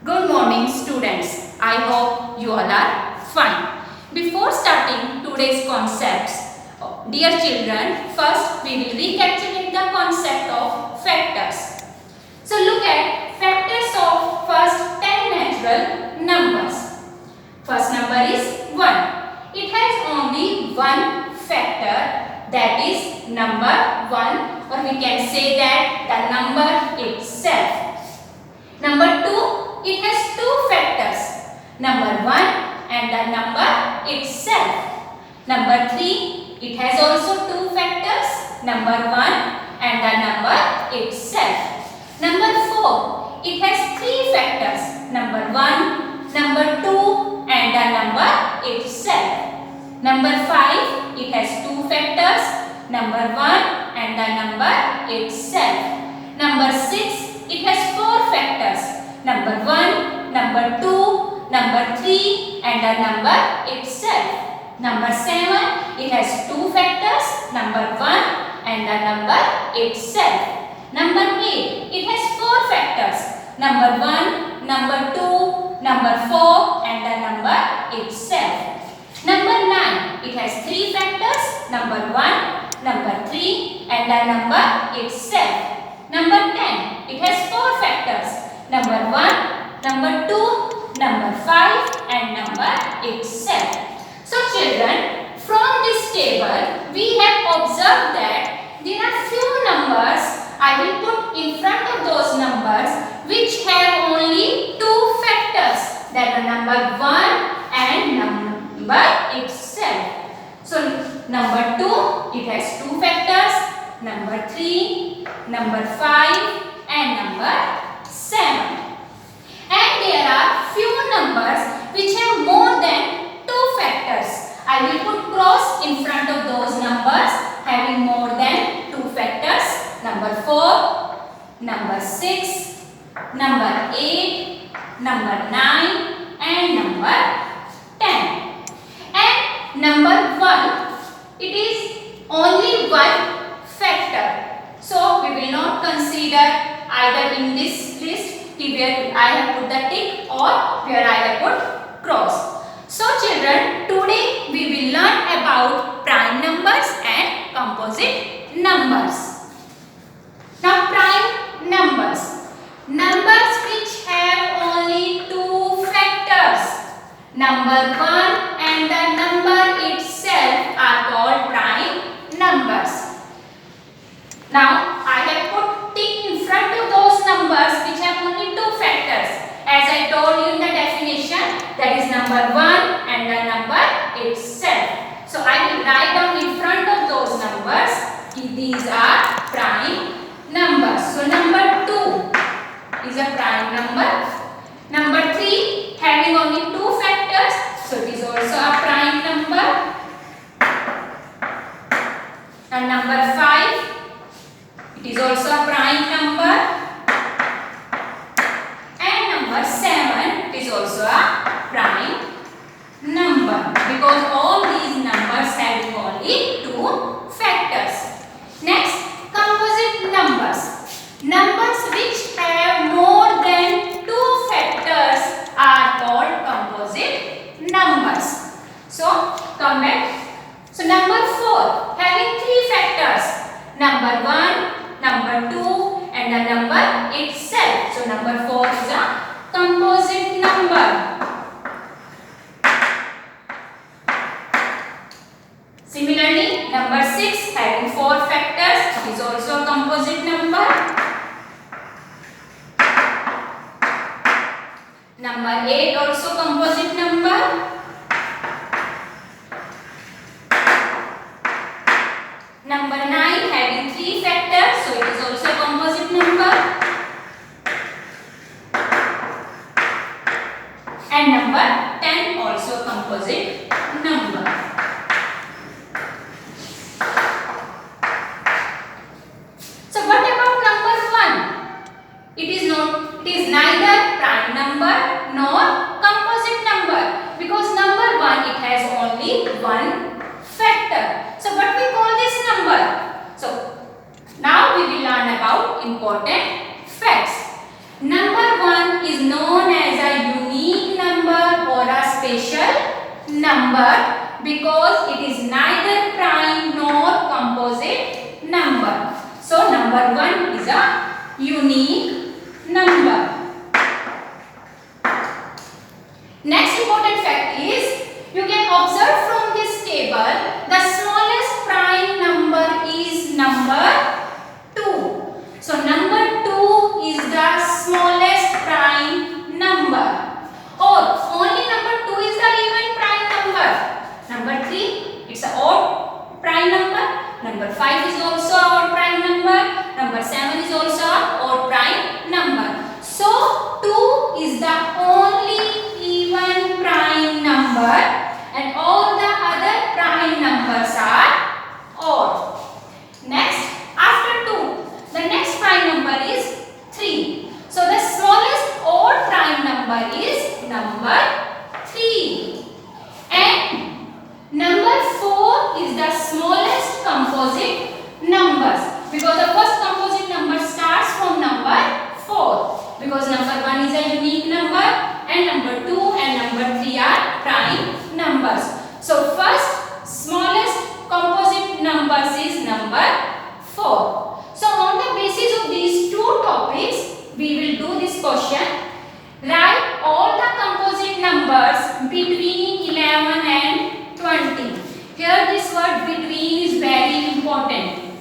Good morning students. I hope you all are fine. Before starting today's concepts, dear children, first we will recapitulate the concept of factors. So look at factors of first 10 natural numbers. First number is 1. It has only one factor, that is number 1, or we can say that the number itself. Number 2. It has two factors, number 1 and the number itself. Number 3, it has also two factors, number 1 and the number itself. Number 4, it has three factors, number 1, number 2 and the number itself. Number 5, it has two factors, number 1 and the number itself. Number 6, it has four factors, number 1, number 2, number 3 and the number itself. Number 7, it has two factors, number 1 and the number itself. Number 8, it has four factors, number 1, number 2, number 4 and the number itself. Number 9, it has three factors, number 1, number 3 and the number itself. Number 10, it has four factors, number 1, number 2, number 5 and number itself. So children, from this table we have observed that there are few numbers I will put in front of those numbers which have only two factors, that are number 1 and number itself. So number 2, it has two factors, number 3, number 5 and number 7. And there are few numbers which have more than two factors. I will put cross in front of those numbers having more than two factors. Number 4, number 6, number 8, number 9 and number 10. And number 1, it is only one factor. So we will not consider either in this list where I have put the tick or where I have put cross. So children, today we will learn about prime numbers and composite numbers. Now prime numbers. Numbers which have only two factors, number 1 and the number itself are called prime numbers. Now I have put tick in front of those numbers which have only two factors. As I told you in the definition, that is number 1 and the number itself. So I will write down in front of those numbers, these are prime numbers. So number 2 is a prime number. Number 3 having only two factors, so it is also a prime number. And number 5, it is also a prime number. And number 7 is also a prime number, because all these numbers having only two factors. Next, composite numbers. Numbers which have more than two factors are called composite numbers. So come back. So number 4 having three factors, number 1, number 2 and the number itself. So number 4 is a composite number. Similarly, number 6 having four factors is also a composite number. Number 8 also composite number. Number 9 having three factors, so it is also a composite number. And number 10 also composite number. So what about number 1? It is neither prime number nor composite number, because number 1 it has only one factor. So what we call this number? So now we will learn about important facts. Number 1 is known as number because it is neither prime nor composite number. So number 1 is a unique number. Next important fact is, you can observe from this table, the smallest prime number is number 2. So number 2 is the smallest prime number. Or only number 2 is the even prime number. Number 3, it's an odd prime number. Number 5 is also an odd prime number. Number 7 is also an odd prime number. So 2 is the only even prime number and all the other prime numbers are odd. Next, after 2, the next prime number is 3. So the smallest odd prime number is number 3. And number 4 is the smallest composite numbers, because the first composite number starts from number 4, because number 1 is a unique number and number 2 and number 3 are prime numbers. So first smallest composite numbers is number 4. So on the basis of these two topics, we will do this question. Write all the composite numbers between 11 and 20. Here this word between is very important.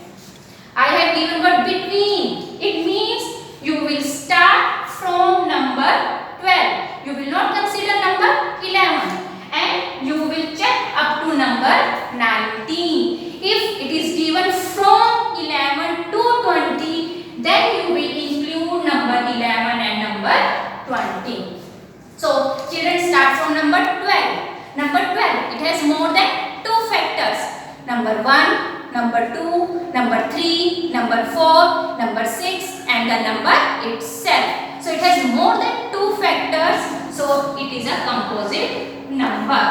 I have given word between. It means you will start from number 12. You will not consider number 11 and you will check up to number 19. If it is given from 11 to 20, then you will include number 11 and number 20. So children, start from number 12. Number 12, it has more than 2 factors. Number 1, number 2, number 3, number 4, number 6 and the number itself. So it has more than 2 factors. So it is a composite number.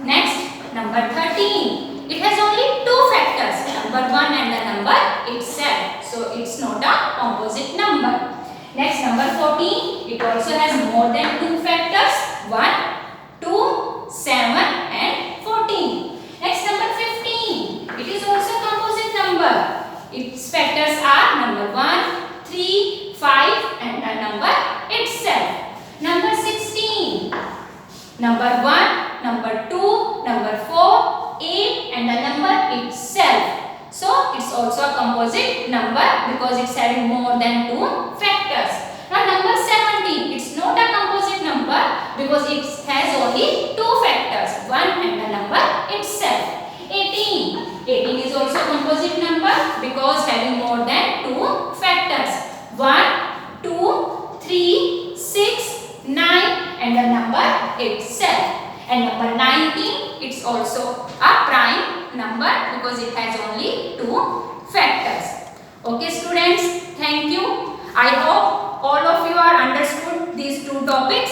Next, number 13. It has only 2 factors. Number 1 and the number itself. So it's not a composite number. Next, number 14. It also has more than 2 factors. 1, 2, 7 and 14. Next, number 15. It is also a composite number. Its factors are number 1, 3, 5 and the number itself. Number 16. Number 1, number 2, number 4, 8 and the number itself. So it's also a composite number because it's having more than 2 factors. Now number 17. It's not a composite number because it has only 2 factors. 1 and the number itself. 18. 18 is also a composite number because having more than 2 factors. 1, 2, 3, 6, 9 and the number itself. And number 19, it's also a prime number because it has only 2 factors. Okay students, thank you. I hope all of you are understood these 2 topics.